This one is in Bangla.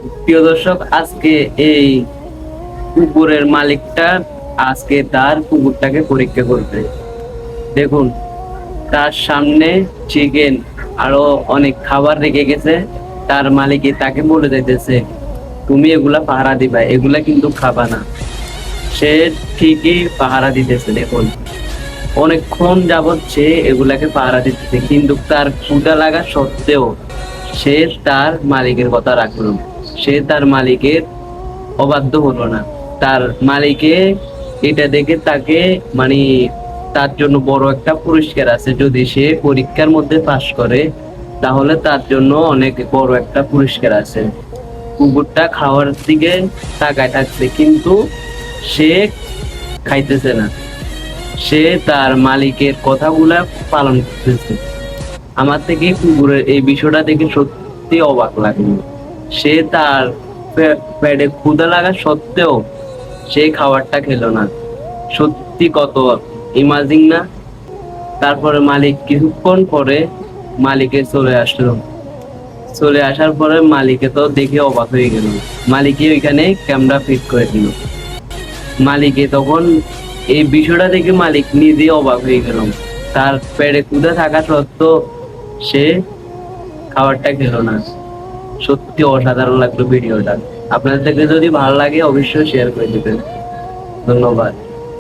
প্রিয় দর্শক, আজকে এই কুকুরের মালিকটা আজকে তার কুকুরটাকে পরীক্ষা করবে। দেখুন, তার সামনে চিকেন আরো অনেক খাবার রেখে গেছে। তার মালিক তাকে বলে দিতেছে, তুমি এগুলা পাহারা দিবা, এগুলা কিন্তু খাবা না। সে ঠিকই পাহারা দিতেছে। দেখুন, অনেকক্ষণ যাবৎ সে এগুলাকে পাহারা দিতেছে, কিন্তু তার ক্ষুধা লাগা সত্ত্বেও সে তার মালিকের কথা রাখলো। সে তার মালিকের অবাধ্য হলো না। তার মালিকে এটা দেখে তাকে মানে তার জন্য বড় একটা পুরস্কার আছে। যদি সে পরীক্ষার মধ্যে পাশ করে তাহলে তার জন্য অনেক বড় একটা পুরস্কার আছে। কুকুরটা খাওয়ার দিকে তাকায় থাকছে, কিন্তু সে খাইতেছে না। সে তার মালিকের কথাগুলা পালন করতেছে। আমার থেকে কুকুরের এই বিষয়টা দেখে সত্যি অবাক লাগলো। সে তার পেটে ক্ষুধা লাগা সত্ত্বেও সে খাবারটা খেলো না। সত্যি কত ইমাজিং না। তারপরে মালিক কিছুক্ষণ পরে মালিকে চলে আসলো। চলে আসার পরে মালিকে তো দেখে অবাক হয়ে গেল। মালিকে ওইখানে ক্যামেরা ফিট করে দিল। মালিকে তখন এই বিষয়টা দেখে মালিক নিজে অবাক হয়ে গেল। তার পেটে ক্ষুধা থাকা সত্ত্বেও সে খাবারটা খেলো না। সত্যি অসাধারণ লাগলো ভিডিওটা। আপনাদের থেকে যদি ভালো লাগে অবশ্যই শেয়ার করে দিবেন। ধন্যবাদ।